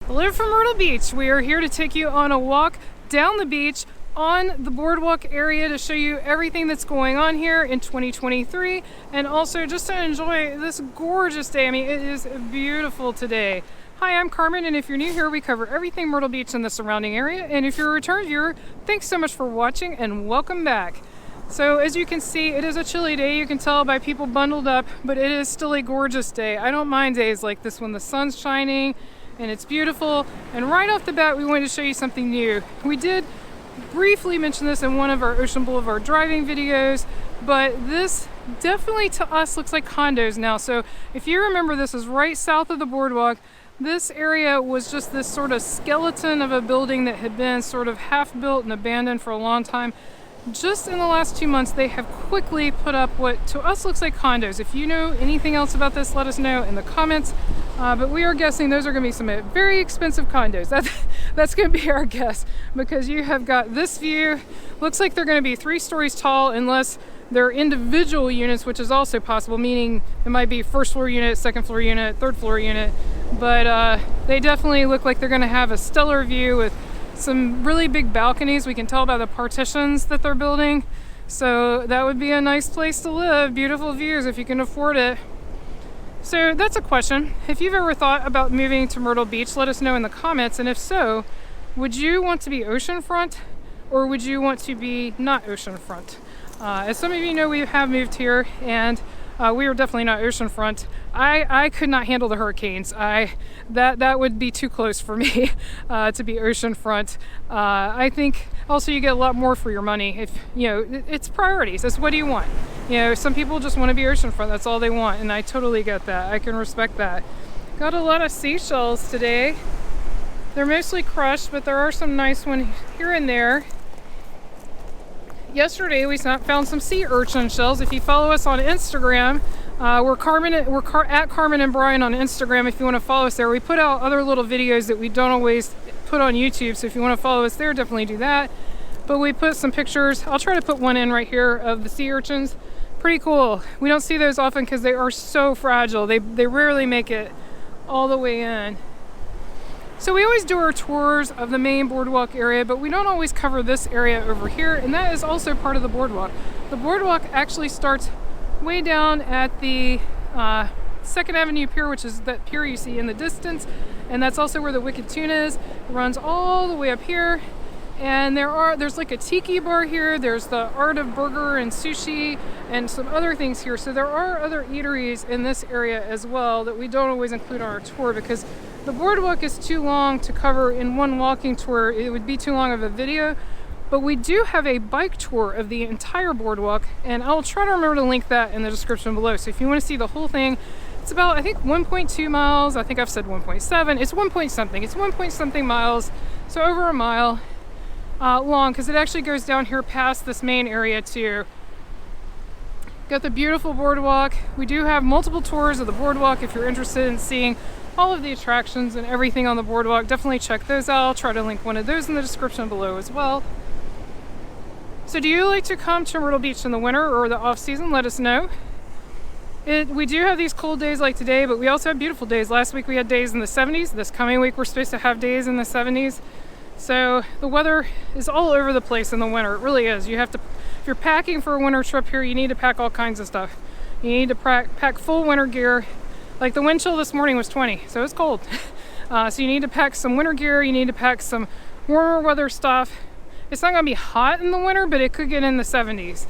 Hello from Myrtle Beach. We are here to take you on a walk down the beach on the Boardwalk area to show you everything that's going on here in 2023 and also just to enjoy this gorgeous day. I mean, it is beautiful today. Hi, I'm Carmen, and if you're new here, we cover everything Myrtle Beach and the surrounding area. And if you're a return viewer, thanks so much for watching and welcome back. So as you can see, it is a chilly day. You can tell by people bundled up, but it is still a gorgeous day. I don't mind days like this when the sun's shining and it's beautiful. And right off the bat, we wanted to show you something new. We did briefly mention this in one of our Ocean Boulevard driving videos, but this definitely to us looks like condos now. So if you remember, this is right south of the boardwalk. This area was just this sort of skeleton of a building that had been sort of half built and abandoned for a long time. Just in the last 2 months, they have quickly put up what to us looks like condos. If you know anything else about this, let us know in the comments. But we are guessing those are going to be some very expensive condos. That's going to be our guess, because you have got this view. Looks like they're going to be 3 stories tall unless they're individual units, which is also possible, meaning it might be first floor unit, second floor unit, third floor unit. But they definitely look like they're going to have a stellar view with some really big balconies. We can tell by the partitions that they're building. So that would be a nice place to live. Beautiful views if you can afford it. So that's a question. If you've ever thought about moving to Myrtle Beach, let us know in the comments. And if so, would you want to be oceanfront or would you want to be not oceanfront? As some of you know, we have moved here and we are definitely not oceanfront. I could not handle the hurricanes. That would be too close for me to be oceanfront. I think also you get a lot more for your money. If you know, it's priorities. It's what do you want? You know, some people just want to be oceanfront. That's all they want, and I totally get that. I can respect that. Got a lot of seashells today. They're mostly crushed, but there are some nice ones here and there. Yesterday we found some sea urchin shells. If you follow us on Instagram, we're at Carmen and Brian on Instagram. If you want to follow us there, we put out other little videos that we don't always put on YouTube. So if you want to follow us there, definitely do that. But we put some pictures. I'll try to put one in right here of the sea urchins. Pretty cool. We don't see those often because they are so fragile. They rarely make it all the way in. So we always do our tours of the main boardwalk area, but we don't always cover this area over here, and that is also part of the boardwalk. The boardwalk actually starts way down at the 2nd Avenue Pier, which is that pier you see in the distance, and that's also where the Wicked Tune is. It runs all the way up here, and there's like a tiki bar here. There's the Art of Burger and Sushi and some other things here. So there are other eateries in this area as well that we don't always include on our tour because the boardwalk is too long to cover in one walking tour. It would be too long of a video. But we do have a bike tour of the entire boardwalk, and I'll try to remember to link that in the description below. So if you want to see the whole thing, it's about, I think, 1.2 miles. I think I've said 1.7. It's 1 point something. It's 1 point something miles. So over a mile long, because it actually goes down here past this main area too. Got the beautiful boardwalk. We do have multiple tours of the boardwalk. If you're interested in seeing all of the attractions and everything on the boardwalk, definitely check those out. I'll try to link one of those in the description below as well. So do you like to come to Myrtle Beach in the winter or the off season? Let us know. We do have these cold days like today, but we also have beautiful days. Last week we had days in the 70s. This coming week we're supposed to have days in the 70s. So the weather is all over the place in the winter. It really is. You have to, if you're packing for a winter trip here, you need to pack all kinds of stuff. You need to pack full winter gear. Like the wind chill this morning was 20, so it's cold. So you need to pack some winter gear. You need to pack some warmer weather stuff. It's not going to be hot in the winter, but it could get in the 70s.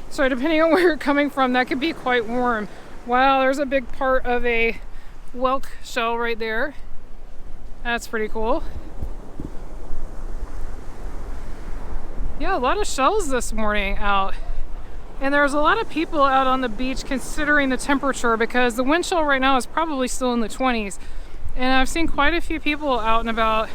So depending on where you're coming from, that could be quite warm. Wow, there's a big part of a whelk shell right there. That's pretty cool. Yeah, a lot of shells this morning out. And there's a lot of people out on the beach considering the temperature because the wind chill right now is probably still in the 20s. And I've seen quite a few people out and about.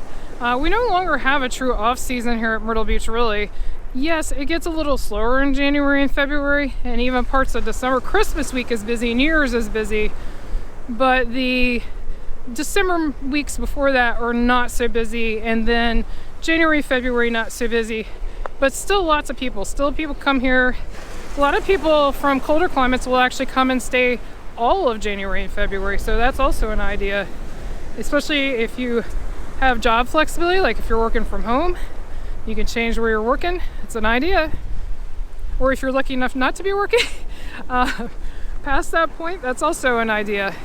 We no longer have a true off season here at Myrtle Beach, really. Yes, it gets a little slower in January and February and even parts of December. Christmas week is busy, New Year's is busy, but the December weeks before that are not so busy, and then January, February not so busy. But still lots of people. Still people come here. A lot of people from colder climates will actually come and stay all of January and February. So that's also an idea, especially if you have job flexibility, like if you're working from home, you can change where you're working. It's an idea. Or if you're lucky enough not to be working, past that point, that's also an idea.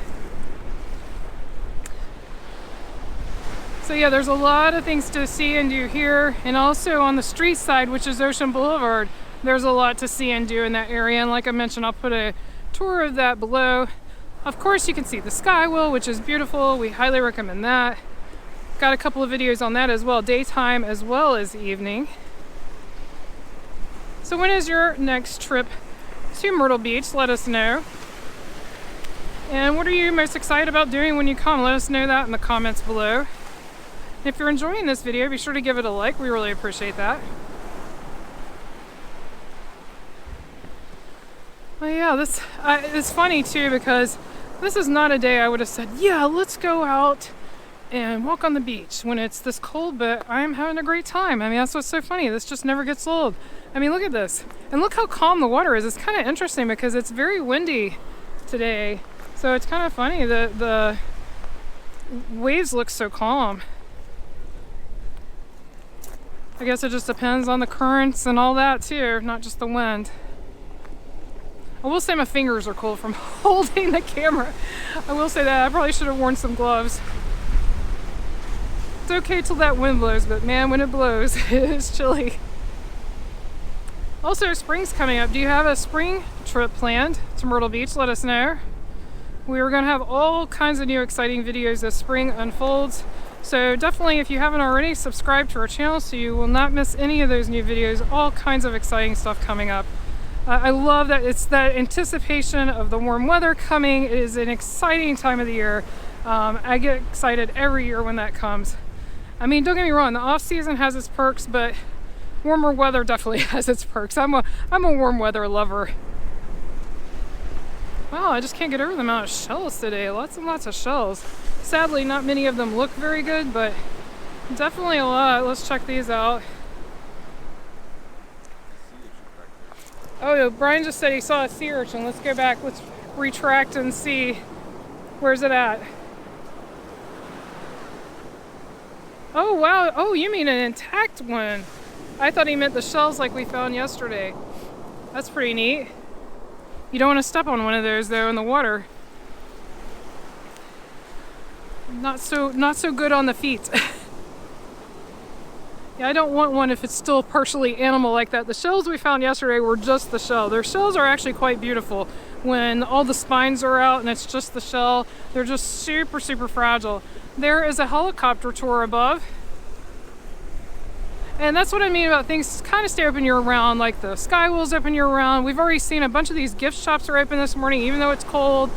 So yeah, there's a lot of things to see and do here, and also on the street side, which is Ocean Boulevard, there's a lot to see and do in that area. And like I mentioned, I'll put a tour of that below. Of course, you can see the sky wheel, which is beautiful. We highly recommend that. Got a couple of videos on that as well, daytime as well as evening. So when is your next trip to Myrtle Beach? Let us know. And what are you most excited about doing when you come? Let us know that in the comments below. If you're enjoying this video, be sure to give it a like. We really appreciate that. Well, yeah, it's funny too, because this is not a day I would have said, yeah, let's go out and walk on the beach when it's this cold, but I'm having a great time. I mean, that's what's so funny. This just never gets old. I mean, look at this. And look how calm the water is. It's kind of interesting because it's very windy today. So it's kind of funny that the waves look so calm. I guess it just depends on the currents and all that too, not just the wind. I will say my fingers are cold from holding the camera. I will say that. I probably should have worn some gloves. It's okay till that wind blows, but man, when it blows, it is chilly. Also, spring's coming up. Do you have a spring trip planned to Myrtle Beach? Let us know. We are going to have all kinds of new exciting videos as spring unfolds. So definitely, if you haven't already, subscribe to our channel so you will not miss any of those new videos. All kinds of exciting stuff coming up. I love that it's that anticipation of the warm weather coming. It is an exciting time of the year. I get excited every year when that comes. I mean, don't get me wrong, the off season has its perks, but warmer weather definitely has its perks. I'm a warm weather lover. Wow, I just can't get over the amount of shells today. Lots and lots of shells. Sadly, not many of them look very good, but definitely a lot. Let's check these out. Oh, Brian just said he saw a sea urchin. Let's go back. Let's retract and see. Where's it at? Oh, wow. Oh, you mean an intact one. I thought he meant the shells like we found yesterday. That's pretty neat. You don't want to step on one of those, though, in the water. Not so good on the feet. Yeah, I don't want one if it's still partially animal like that. The shells we found yesterday were just the shell. Their shells are actually quite beautiful. When all the spines are out and it's just the shell, they're just super, super fragile. There is a helicopter tour above. And that's what I mean about things kind of stay open year round, like the sky wheel's open year round. We've already seen a bunch of these gift shops are open this morning, even though it's cold.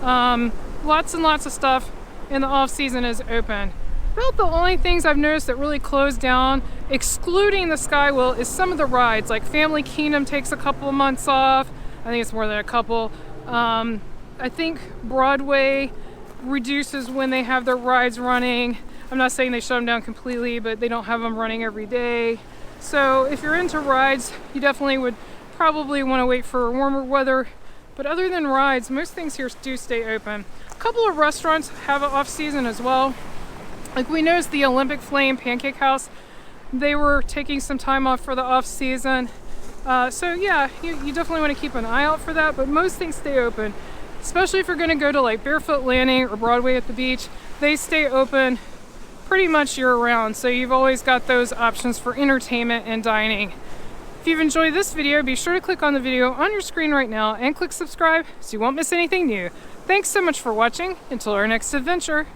Lots and lots of stuff in the off season is open. About the only things I've noticed that really closed down, excluding the sky wheel, is some of the rides. Like Family Kingdom takes a couple of months off. I think it's more than a couple. I think Broadway reduces when they have their rides running. I'm not saying they shut them down completely, but they don't have them running every day. So if you're into rides, you definitely would probably want to wait for warmer weather. But other than rides, most things here do stay open. A couple of restaurants have an off season as well. Like we noticed the Olympic Flame Pancake House, they were taking some time off for the off season. So yeah, you definitely want to keep an eye out for that, but most things stay open. Especially if you're going to go to like Barefoot Landing or Broadway at the beach, they stay open pretty much year round. So you've always got those options for entertainment and dining. If you've enjoyed this video, be sure to click on the video on your screen right now and click subscribe so you won't miss anything new. Thanks so much for watching. Until our next adventure.